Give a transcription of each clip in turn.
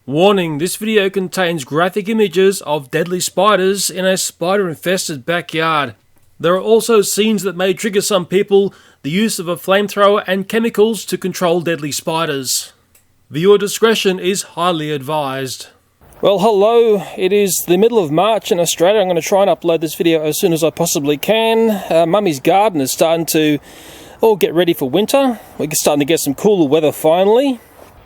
Warning, this video contains graphic images of deadly spiders in a spider-infested backyard. There are also scenes that may trigger some people, the use of a flamethrower and chemicals to control deadly spiders. Viewer discretion is highly advised. Well, hello, it is the middle of March in Australia. I'm going to try and upload this video as soon as I possibly can. Mummy's garden is starting to all get ready for winter. We're starting to get some cooler weather finally.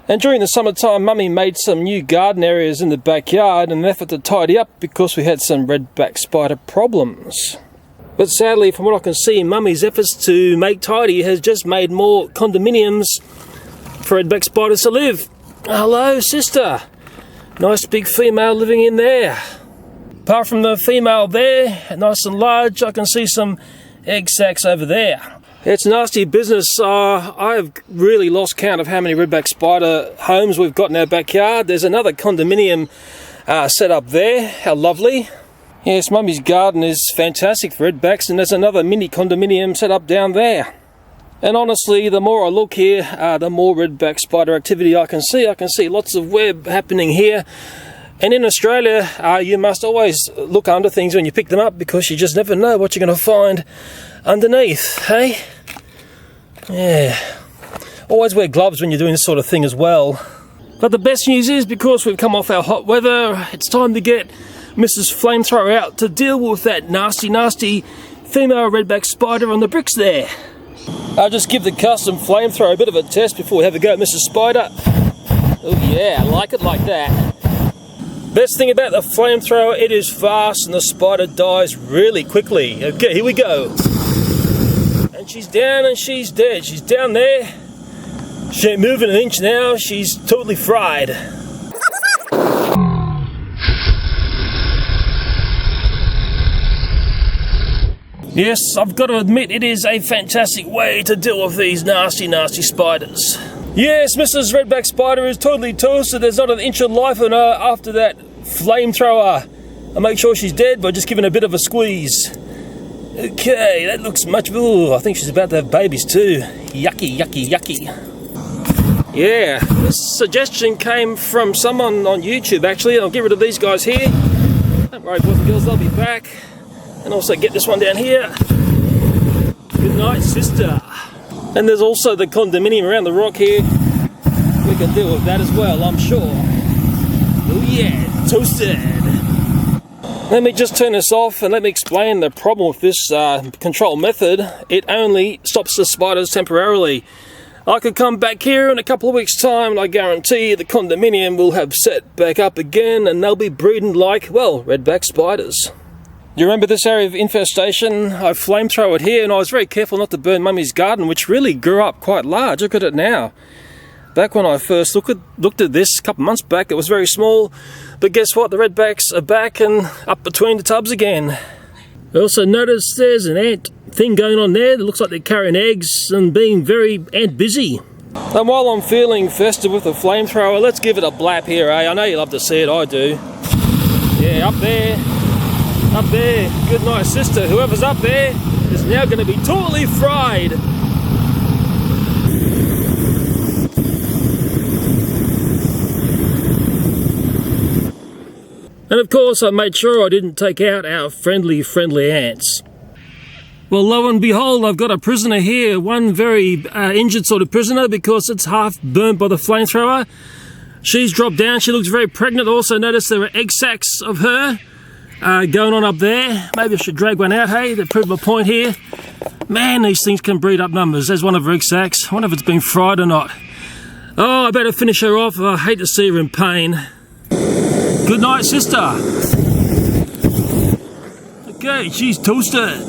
And during the summertime, Mummy made some new garden areas in the backyard in an effort to tidy up because we had some redback spider problems. But sadly, from what I can see, Mummy's efforts to make tidy has just made more condominiums for redback spiders to live. Hello, sister. Nice big female living in there. Apart from the female there, nice and large, I can see some egg sacs over there. It's nasty business. I've really lost count of how many redback spider homes we've got in our backyard. There's another condominium set up there. How lovely. Yes, Mummy's garden is fantastic for redbacks, and there's another mini condominium set up down there. And honestly, the more I look here, the more redback spider activity I can see. I can see lots of web happening here. And in Australia, you must always look under things when you pick them up because you just never know what you're going to find underneath, hey? Yeah. Always wear gloves when you're doing this sort of thing as well. But the best news is, because we've come off our hot weather, it's time to get Mrs. Flamethrower out to deal with that nasty, nasty female redback spider on the bricks there. I'll just give the custom flamethrower a bit of a test before we have a go at Mrs. Spider. Oh yeah, I like it like that. Best thing about the flamethrower, it is fast and the spider dies really quickly. Okay, here we go. And she's down and she's dead. She's down there. She ain't moving an inch now. She's totally fried. Yes, I've got to admit, it is a fantastic way to deal with these nasty, nasty spiders. Yes, Mrs. Redback Spider is totally toasted. There's not an inch of life in her after that flamethrower. I'll make sure she's dead by just giving her a bit of a squeeze. Okay, that looks much... Ooh, I think she's about to have babies too. Yucky, yucky, yucky. Yeah, this suggestion came from someone on YouTube actually. I'll get rid of these guys here. Don't worry, boys and girls, they'll be back. And also get this one down here. Good night, sister. And there's also the condominium around the rock here. We can deal with that as well, I'm sure. Oh yeah, toasted. Let me just turn this off and let me explain the problem with this control method. It only stops the spiders temporarily. I could come back here in a couple of weeks' time and I guarantee the condominium will have set back up again and they'll be breeding like, well, redback spiders. Do you remember this area of infestation? I flamethrowered here and I was very careful not to burn Mummy's garden, which really grew up quite large. Look at it now. Back when I first looked at this a couple of months back, it was very small. But guess what? The redbacks are back and up between the tubs again. I also noticed there's an ant thing going on there. It looks like they're carrying eggs and being very ant busy. And while I'm feeling festive with a flamethrower, let's give it a blap here, eh? I know you love to see it, I do. Yeah, up there. Up there, good night sister, whoever's up there is now going to be totally fried. And of course I made sure I didn't take out our friendly ants. Well, lo and behold, I've got a prisoner here, one very injured sort of prisoner because it's half burnt by the flamethrower. She's dropped down, she looks very pregnant. Also notice there are egg sacs of her going on up there. Maybe I should drag one out, hey, to prove my point here. Man, these things can breed up numbers. There's one of her egg sacs. I wonder if it's been fried or not. Oh, I better finish her off. I hate to see her in pain. Good night, sister. Okay, she's toasted.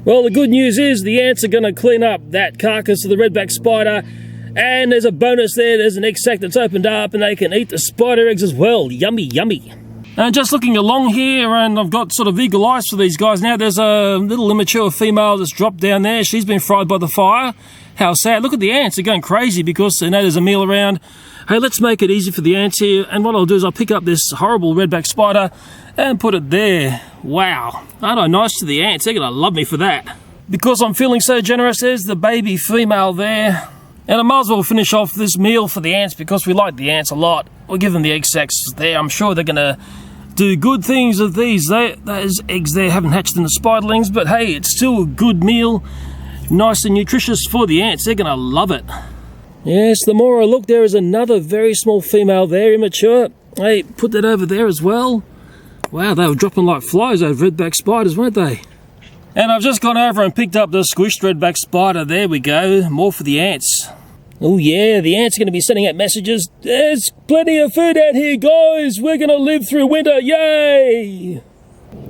Well, the good news is the ants are going to clean up that carcass of the redback spider, and there's a bonus there. There's an egg sac that's opened up and they can eat the spider eggs as well. Yummy, yummy. And just looking along here, and I've got sort of eagle eyes for these guys now. There's a little immature female that's dropped down there. She's been fried by the fire. How sad. Look at the ants. They're going crazy because they know there's a meal around. Hey, let's make it easy for the ants here. And what I'll do is I'll pick up this horrible redback spider and put it there. Wow. Aren't I nice to the ants? They're going to love me for that. Because I'm feeling so generous, there's the baby female there. And I might as well finish off this meal for the ants because we like the ants a lot. We'll give them the egg sacs there. I'm sure they're going to do good things with these. Those eggs there haven't hatched into spiderlings, but hey, it's still a good meal. Nice and nutritious for the ants. They're going to love it. Yes, the more I look, there is another very small female there, immature. Hey, put that over there as well. Wow, they were dropping like flies, those redback spiders, weren't they? And I've just gone over and picked up the squished redback spider. There we go. More for the ants. Oh yeah, the ants are going to be sending out messages. There's plenty of food out here, guys. We're going to live through winter. Yay!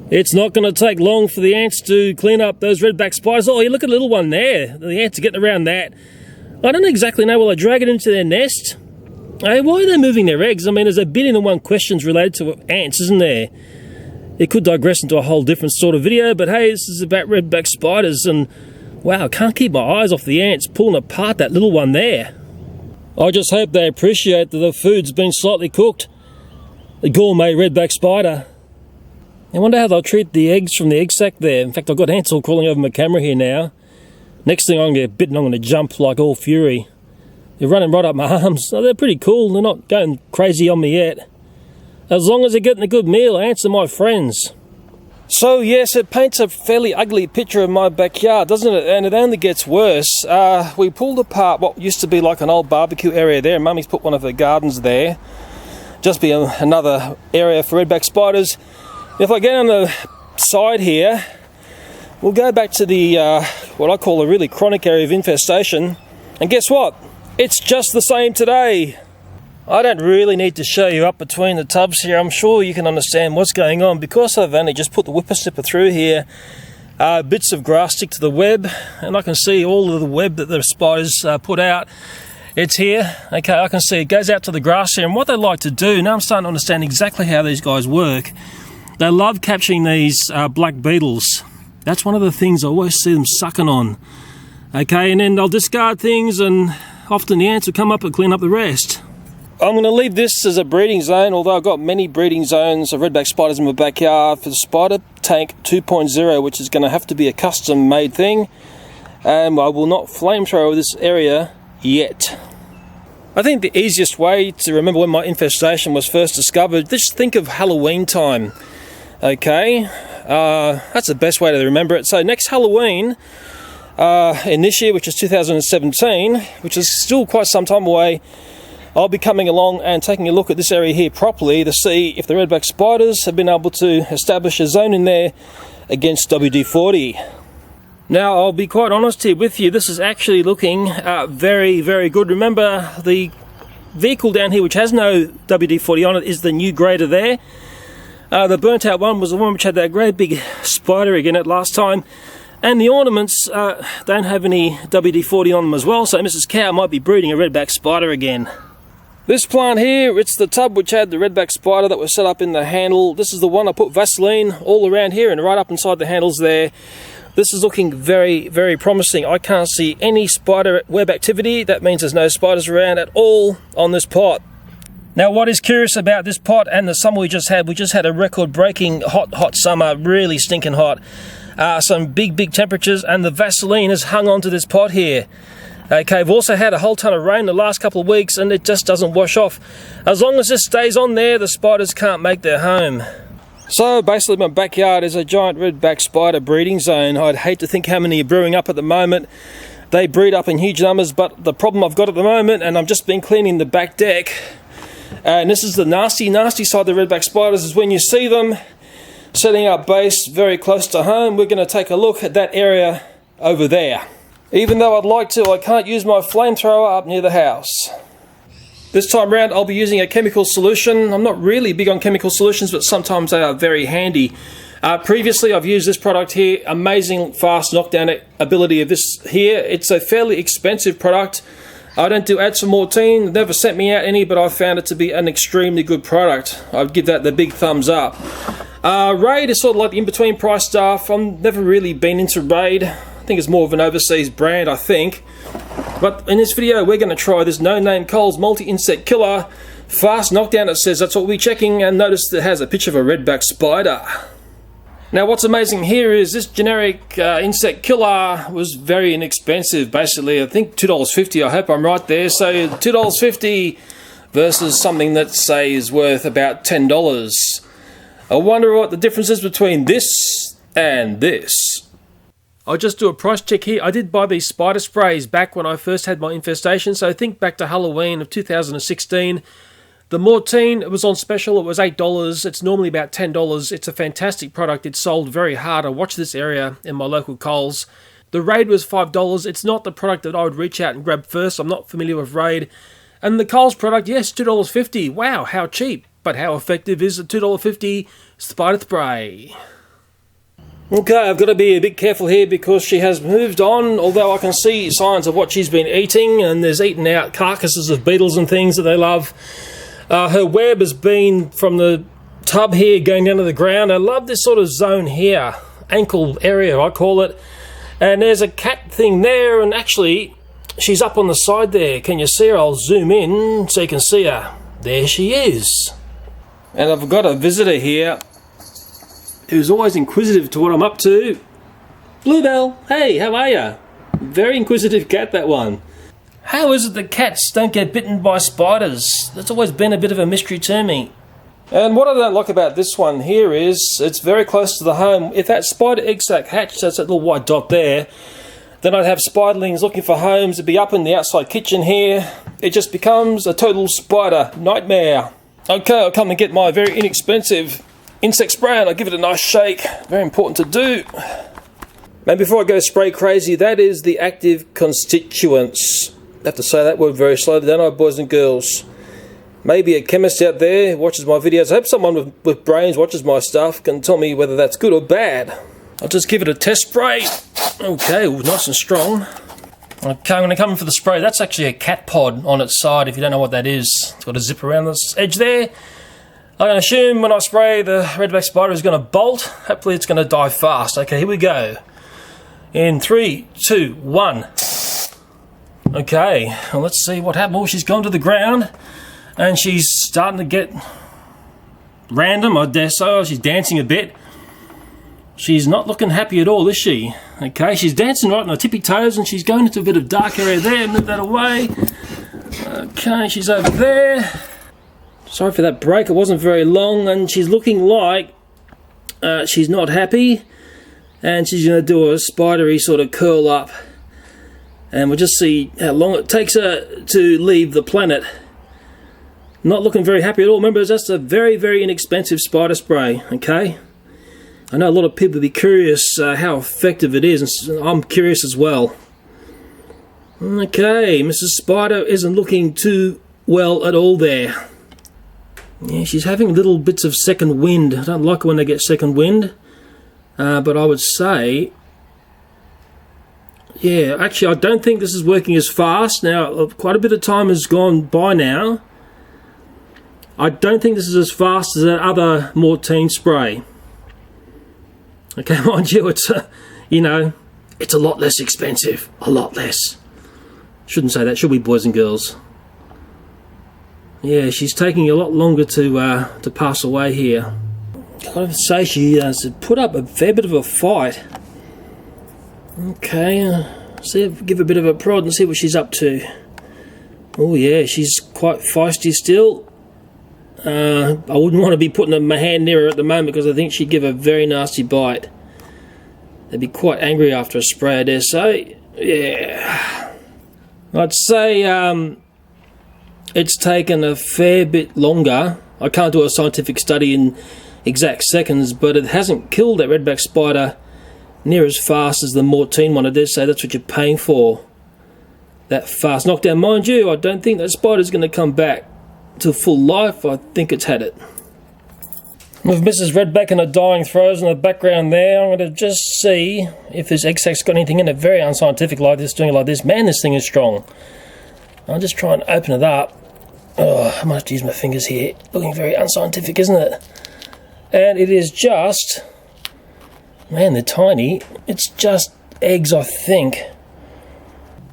It's not going to take long for the ants to clean up those redback spiders. Oh, you look at the little one there. The ants are getting around that. I don't exactly know. Will I drag it into their nest? Hey, why are they moving their eggs? I mean, there's a billion and one questions related to ants, isn't there? It could digress into a whole different sort of video, but hey, this is about redback spiders, and wow, I can't keep my eyes off the ants pulling apart that little one there. I just hope they appreciate that the food's been slightly cooked. The gourmet redback spider. I wonder how they'll treat the eggs from the egg sac there. In fact, I've got ants all crawling over my camera here now. Next thing I'm going to get bitten, I'm going to jump like all fury. They're running right up my arms. Oh, they're pretty cool. They're not going crazy on me yet. As long as they're getting a good meal, ants are my friends. So yes, it paints a fairly ugly picture of my backyard, doesn't it? And it only gets worse. We pulled apart what used to be like an old barbecue area there. Mummy's put one of her gardens there. Just be another area for redback spiders. If I get on the side here, we'll go back to the what I call a really chronic area of infestation. And guess what? It's just the same today. I don't really need to show you up between the tubs here. I'm sure you can understand what's going on because I've only just put the whippersnipper through here. Bits of grass stick to the web, and I can see all of the web that the spiders put out. It's here. Okay, I can see it goes out to the grass here. And what they like to do, now I'm starting to understand exactly how these guys work. They love capturing these black beetles. That's one of the things I always see them sucking on. Okay, and then they'll discard things, and often the ants will come up and clean up the rest. I'm going to leave this as a breeding zone, although I've got many breeding zones of redback spiders in my backyard for the Spider Tank 2.0, which is going to have to be a custom made thing. And I will not flamethrower this area yet. I think the easiest way to remember when my infestation was first discovered, just think of Halloween time. Okay, that's the best way to remember it. So next Halloween, in this year, which is 2017, which is still quite some time away, I'll be coming along and taking a look at this area here properly to see if the redback spiders have been able to establish a zone in there against WD-40. Now, I'll be quite honest here with you, this is actually looking very, very good. Remember, the vehicle down here which has no WD-40 on it is the new grader there. The burnt out one was the one which had that great big spider egg in it last time. And the ornaments don't have any WD-40 on them as well, so Mrs. Cow might be breeding a redback spider again. This plant here, it's the tub which had the redback spider that was set up in the handle. This is the one I put Vaseline all around here and right up inside the handles there. This is looking very, very promising. I can't see any spider web activity. That means there's no spiders around at all on this pot. Now, what is curious about this pot and the summer we just had a record-breaking hot summer, really stinking hot. Some big temperatures, and the Vaseline has hung onto this pot here. Okay, we've also had a whole ton of rain the last couple of weeks, and it just doesn't wash off. As long as this stays on there, the spiders can't make their home. So basically my backyard is a giant redback spider breeding zone. I'd hate to think how many are brewing up at the moment. They breed up in huge numbers, but the problem I've got at the moment, and I've just been cleaning the back deck, and this is the nasty side of the redback spiders, is when you see them setting up base very close to home. We're going to take a look at that area over there. Even though I'd like to, I can't use my flamethrower up near the house. This time round I'll be using a chemical solution. I'm not really big on chemical solutions, but sometimes they are very handy. Previously I've used this product here. Amazing fast knockdown ability of this here. It's a fairly expensive product. I don't do ads for Mortein. Never sent me out any, but I found it to be an extremely good product. I'd give that the big thumbs up. Raid is sort of like the in-between price stuff. I've never really been into Raid. I think it's more of an overseas brand, I think. But in this video, we're going to try this no-name Coles multi-insect killer. Fast knockdown, it says. That's what we're checking, and notice it has a picture of a redback spider. Now what's amazing here is this generic insect killer was very inexpensive. Basically, I think $2.50. I hope I'm right there. So $2.50 versus something that, say, is worth about $10. I wonder what the difference is between this and this. I'll just do a price check here. I did buy these spider sprays back when I first had my infestation, so think back to Halloween of 2016. The Mortein, it was on special, it was $8. It's normally about $10. It's a fantastic product. It's sold very hard. I watch this area in my local Coles. The Raid was $5. It's not the product that I would reach out and grab first. I'm not familiar with Raid. And the Coles product, yes, $2.50. Wow, how cheap. But how effective is a $2.50 spider spray? Okay, I've got to be a bit careful here because she has moved on, although I can see signs of what she's been eating, and there's eaten out carcasses of beetles and things that they love. Her web has been from the tub here going down to the ground. I love this sort of zone here, ankle area I call it. And there's a cat thing there, and actually she's up on the side there. Can you see her? I'll zoom in so you can see her. There she is. And I've got a visitor here who's always inquisitive to what I'm up to. Bluebell, hey, how are ya? Very inquisitive cat, that one. How is it that cats don't get bitten by spiders? That's always been a bit of a mystery to me. And what I don't like about this one here is it's very close to the home. If that spider egg sac hatched, that's that little white dot there, then I'd have spiderlings looking for homes. It'd be up in the outside kitchen here. It just becomes a total spider nightmare. Okay, I'll come and get my very inexpensive insect spray and I'll give it a nice shake. Very important to do. And before I go spray crazy, that is the active constituents. I have to say that word very slowly, don't I, boys and girls? Maybe a chemist out there who watches my videos. I hope someone with brains watches my stuff can tell me whether that's good or bad. I'll just give it a test spray. Okay, ooh, nice and strong. Okay, I'm going to come in for the spray. That's actually a cat pod on its side, if you don't know what that is. It's got a zip around this edge there. I can assume when I spray, the redback spider is going to bolt. Hopefully it's going to die fast. Okay, here we go. In 3, 2, 1. Okay, well, let's see what happened. Oh, she's gone to the ground, and she's starting to get random, I dare say. She's dancing a bit. She's not looking happy at all, is she? Okay, she's dancing right on her tippy toes, and she's going into a bit of dark area there. Move that away. Okay, she's over there. Sorry for that break, it wasn't very long, and she's looking like she's not happy, and she's going to do a spidery sort of curl up, and we'll just see how long it takes her to leave the planet. Not looking very happy at all. Remember, that's a very, very inexpensive spider spray, okay? I know a lot of people will be curious how effective it is, and I'm curious as well. Okay, Mrs. Spider isn't looking too well at all there. Yeah, she's having little bits of second wind. I don't like it when they get second wind. But I would say, yeah, actually I don't think this is working as fast. Now, quite a bit of time has gone by now. I don't think this is as fast as that other Mortein spray. Okay, mind you, it's, you know, it's a lot less expensive. A lot less. Shouldn't say that, should we, boys and girls? Yeah, she's taking a lot longer to pass away here. I've got to say she has put up a fair bit of a fight. Okay, give a bit of a prod and see what she's up to. Oh yeah, she's quite feisty still. I wouldn't want to be putting my hand near her at the moment because I think she'd give a very nasty bite. They'd be quite angry after a spray, I dare say. Yeah. I'd say it's taken a fair bit longer. I can't do a scientific study in exact seconds, but it hasn't killed that redback spider near as fast as the Mortein one. I dare say that's what you're paying for. That fast knockdown. Mind you, I don't think that spider's going to come back to full life. I think it's had it. With Mrs. Redback and her dying throws in the background there, I'm going to just see if this egg sac's got anything in it. Very unscientific like this, doing it like this. Man, this thing is strong. I'll just try and open it up. Oh, I might have to use my fingers here. Looking very unscientific, isn't it? And it is just... Man, they're tiny. It's just eggs, I think.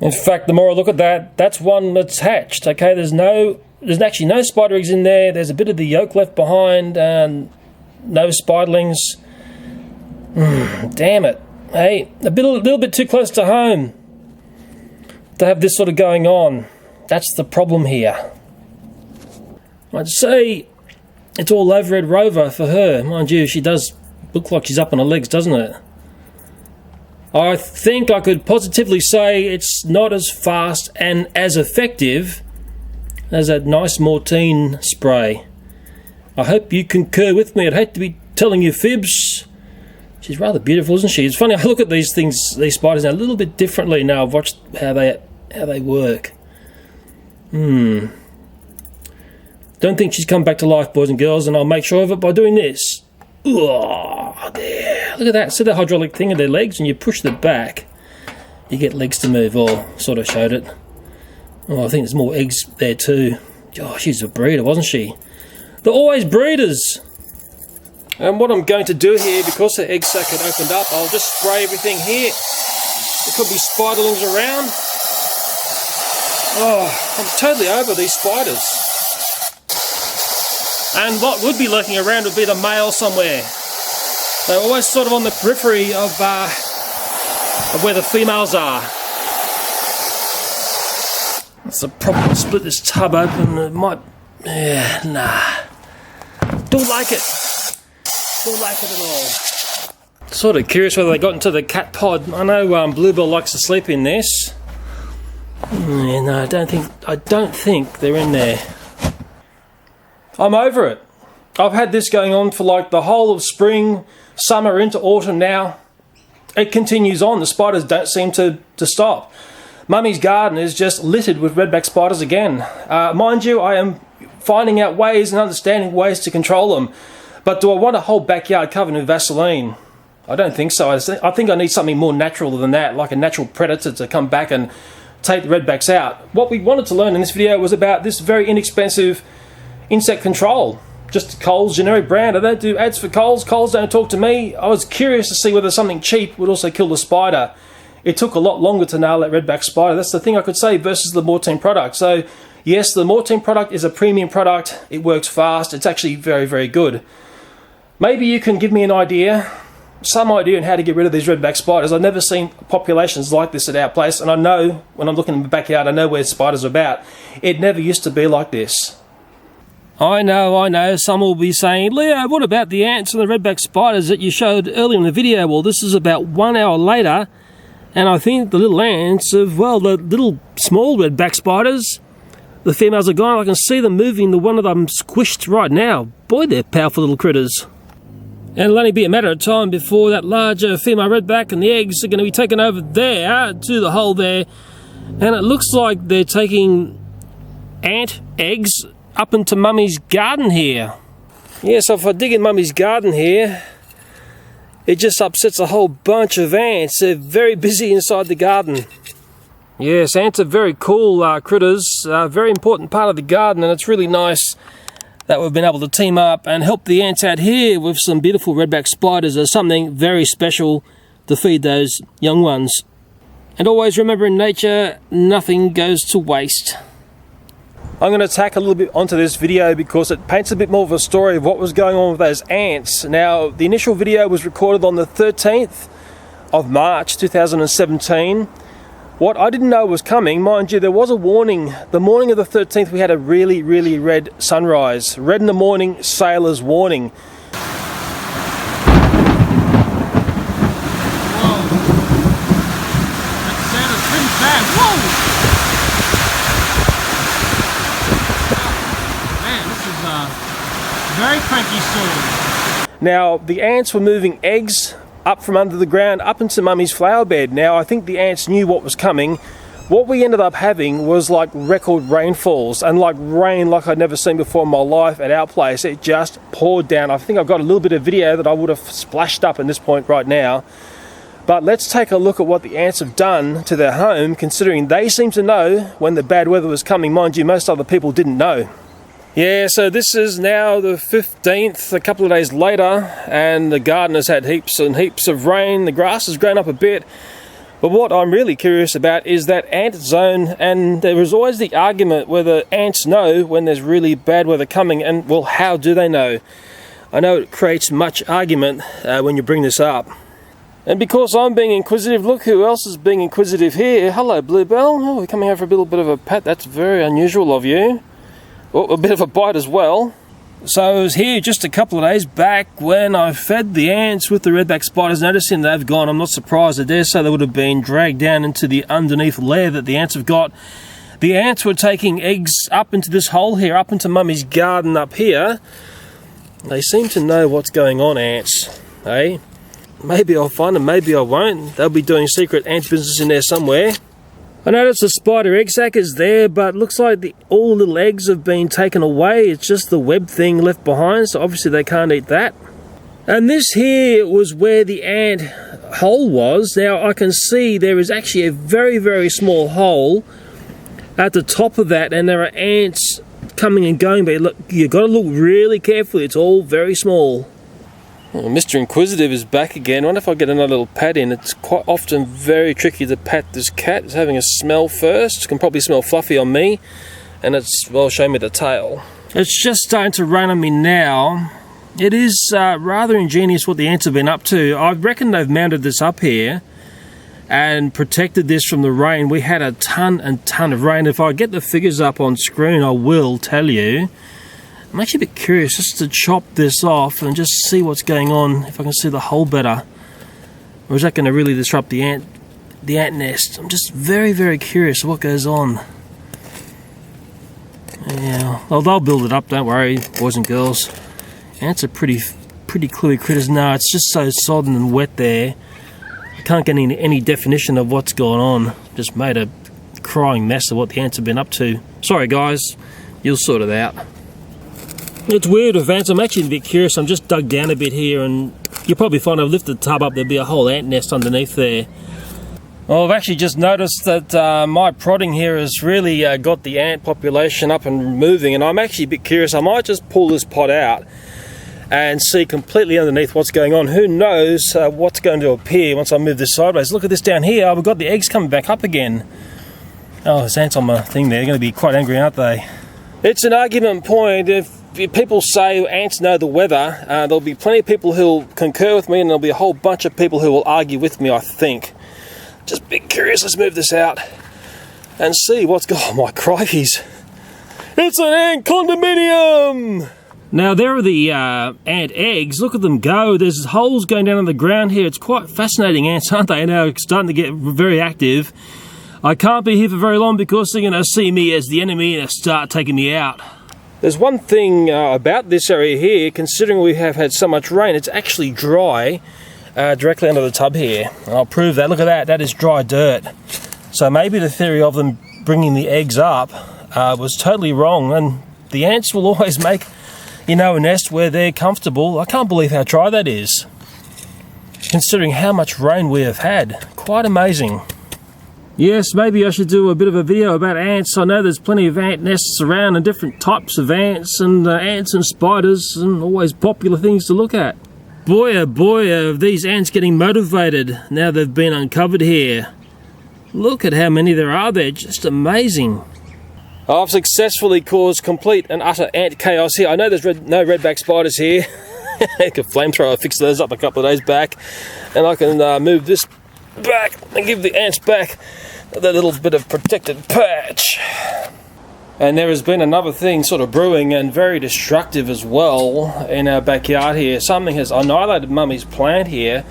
In fact, the more I look at that, that's one that's hatched. Okay, there's actually no spider eggs in there. There's a bit of the yolk left behind, and no spiderlings. Damn it. Hey, a little bit too close to home to have this sort of going on. That's the problem here. I'd say it's all over Red Rover for her. Mind you, she does look like she's up on her legs, doesn't it? I think I could positively say it's not as fast and as effective as that nice Mortein spray. I hope you concur with me. I'd hate to be telling you fibs. She's rather beautiful, isn't she? It's funny, I look at these things, these spiders now, a little bit differently now. I've watched how they work. Don't think she's come back to life, boys and girls, and I'll make sure of it by doing this. Oh, there. Look at that. See the hydraulic thing of their legs? And you push them back, you get legs to move. Oh, sort of showed it. Oh, I think there's more eggs there too. Oh, she's a breeder, wasn't she? They're always breeders. And what I'm going to do here, because the egg sac had opened up, I'll just spray everything here. There could be spiderlings around. Oh, I'm totally over these spiders. And what would be lurking around would be the male somewhere. They're always sort of on the periphery of where the females are. That's the problem. Split this tub open. It might... nah. Don't like it. Don't like it at all. Sort of curious whether they got into the cat pod. I know Bluebell likes to sleep in this. No, I don't think they're in there. I'm over it. I've had this going on for like the whole of spring, summer into autumn now. It continues on. The spiders don't seem to stop. Mummy's garden is just littered with redback spiders again. Mind you, I am finding out ways and understanding ways to control them. But do I want a whole backyard covered in Vaseline? I don't think so. I think I need something more natural than that, like a natural predator to come back and take the redbacks out. What we wanted to learn in this video was about this very inexpensive insect control. Just Coles generic brand. I don't do ads for Coles. Coles don't talk to me. I was curious to see whether something cheap would also kill the spider. It took a lot longer to nail that redback spider. That's the thing I could say versus the Mortein product. So yes, the Mortein product is a premium product. It works fast. It's actually very, very good. Maybe you can give me an idea, some idea on how to get rid of these redback spiders. I've never seen populations like this at our place, and I know when I'm looking in the backyard, I know where spiders are about. It never used to be like this. I know, some will be saying, Leo, what about the ants and the redback spiders that you showed earlier in the video? Well, this is about 1 hour later, and I think the little ants have, well, the little small redback spiders, the females are gone. I can see them moving, the one of them squished right now. Boy, they're powerful little critters. And it'll only be a matter of time before that larger female redback and the eggs are going to be taken over there to the hole there. And it looks like they're taking ant eggs up into Mummy's garden here. Yeah, so if I dig in Mummy's garden here, it just upsets a whole bunch of ants. They're very busy inside the garden. Yes, ants are very cool critters, a very important part of the garden, and it's really nice that we've been able to team up and help the ants out here with some beautiful redback spiders as something very special to feed those young ones. And always remember, in nature, nothing goes to waste. I'm going to tack a little bit onto this video because it paints a bit more of a story of what was going on with those ants. Now, the initial video was recorded on the 13th of March 2017. What I didn't know was coming, mind you, there was a warning. The morning of the 13th we had a really, really red sunrise. Red in the morning, sailor's warning. Whoa. That sounded pretty bad. Whoa! Man, this is very cranky soil. Now, the ants were moving eggs up from under the ground, up into Mummy's flower bed. Now, I think the ants knew what was coming. What we ended up having was like record rainfalls, and like rain like I'd never seen before in my life at our place. It just poured down. I think I've got a little bit of video that I would have splashed up in this point right now. But let's take a look at what the ants have done to their home, considering they seem to know when the bad weather was coming. Mind you, most other people didn't know. Yeah, so this is now the 15th, a couple of days later, and the garden has had heaps and heaps of rain. The grass has grown up a bit. But what I'm really curious about is that ant zone, and there was always the argument whether ants know when there's really bad weather coming, and well, how do they know? I know it creates much argument when you bring this up. And because I'm being inquisitive, look who else is being inquisitive here. Hello, Bluebell. Oh, we're coming out for a little bit of a pat. That's very unusual of you. Oh, a bit of a bite as well. So I was here just a couple of days back when I fed the ants with the redback spiders, noticing they've gone. I'm not surprised. I dare say they would have been dragged down into the underneath lair that the ants have got. The ants were taking eggs up into this hole here, up into Mummy's garden up here. They seem to know what's going on, ants. Hey? Maybe I'll find them, maybe I won't. They'll be doing secret ant business in there somewhere. I noticed the spider egg sac is there, but looks like all the little eggs have been taken away. It's just the web thing left behind, so obviously they can't eat that. And this here was where the ant hole was. Now I can see there is actually a very, very small hole at the top of that, and there are ants coming and going, but look, you've got to look really carefully. It's all very small. Well, Mr. Inquisitive is back again. I wonder if I get another little pat in. It's quite often very tricky to pat this cat. It's having a smell first. It can probably smell fluffy on me. And it's, well, show me the tail. It's just starting to rain on me now. It is rather ingenious what the ants have been up to. I reckon they've mounted this up here and protected this from the rain. We had a ton and ton of rain. If I get the figures up on screen, I will tell you. I'm actually a bit curious just to chop this off and just see what's going on, if I can see the hole better. Or is that going to really disrupt the ant nest? I'm just very, very curious what goes on. Yeah, well, they'll build it up, don't worry, boys and girls. Ants are pretty cluey critters. No, it's just so sodden and wet there. I can't get any definition of what's going on. Just made a crying mess of what the ants have been up to. Sorry guys, you'll sort it out. It's weird with ants. I'm actually a bit curious. I'm just dug down a bit here, and you'll probably find I've lifted the tub up. There'll be a whole ant nest underneath there. Well, I've actually just noticed that my prodding here has really got the ant population up and moving, and I'm actually a bit curious. I might just pull this pot out and see completely underneath what's going on. Who knows what's going to appear once I move this sideways. Look at this down here. We've got the eggs coming back up again. Oh, there's ants on my thing there. They're going to be quite angry, aren't they? It's an argument point. If people say ants know the weather, there'll be plenty of people who'll concur with me, and there'll be a whole bunch of people who will argue with me, I think. Just a bit curious. Let's move this out and see what's going on. Oh my crikeys. It's an ant condominium! Now there are the ant eggs. Look at them go. There's holes going down on the ground here. It's quite fascinating ants, aren't they? Now starting to get very active. I can't be here for very long because they're going to see me as the enemy and start taking me out. There's one thing about this area here, considering we have had so much rain, it's actually dry directly under the tub here. And I'll prove that. Look at that. That is dry dirt. So maybe the theory of them bringing the eggs up was totally wrong. And the ants will always make, you know, a nest where they're comfortable. I can't believe how dry that is, considering how much rain we have had. Quite amazing. Yes, maybe I should do a bit of a video about ants. I know there's plenty of ant nests around and different types of ants and spiders, and always popular things to look at. Boy oh boy, are these ants getting motivated now they've been uncovered here. Look at how many there are there, just amazing. I've successfully caused complete and utter ant chaos here. I know there's no redback spiders here. I could flamethrower, fix those up a couple of days back, and I can move this back and give the ants back that little bit of protected patch. And there has been another thing sort of brewing, and very destructive as well, in our backyard here. Something has annihilated Mummy's plant here,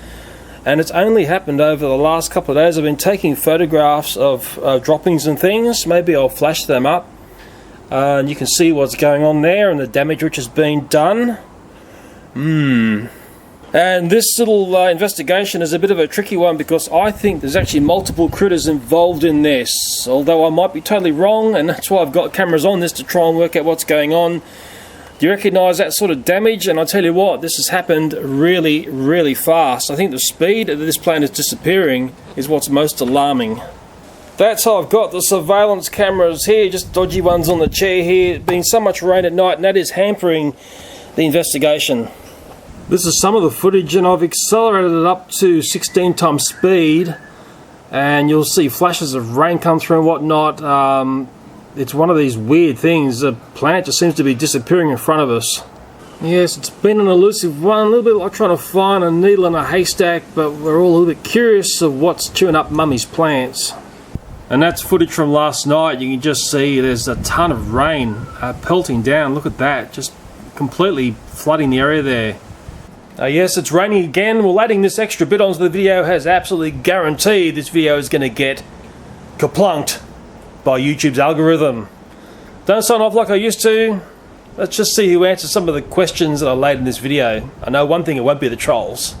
and it's only happened over the last couple of days. I've been taking photographs of droppings and things. Maybe I'll flash them up and you can see what's going on there and the damage which has been done. And this little investigation is a bit of a tricky one, because I think there's actually multiple critters involved in this, although I might be totally wrong, and that's why I've got cameras on this to try and work out what's going on. Do you recognise that sort of damage? And I tell you what, this has happened really, really fast. I think the speed that this plant is disappearing is what's most alarming. That's how I've got the surveillance cameras here, just dodgy ones on the chair here. It's been so much rain at night, and that is hampering the investigation. This is some of the footage, and I've accelerated it up to 16 times speed, and you'll see flashes of rain come through and whatnot. It's one of these weird things. The planet just seems to be disappearing in front of us. Yes, it's been an elusive one, a little bit like trying to find a needle in a haystack, but we're all a little bit curious of what's chewing up Mummy's plants. And that's footage from last night. You can just see there's a ton of rain pelting down. Look at that, just completely flooding the area there. Yes, it's raining again. Well, adding this extra bit onto the video has absolutely guaranteed this video is going to get kaplunked by YouTube's algorithm. Don't sign off like I used to. Let's just see who answers some of the questions that I laid in this video. I know one thing, it won't be the trolls.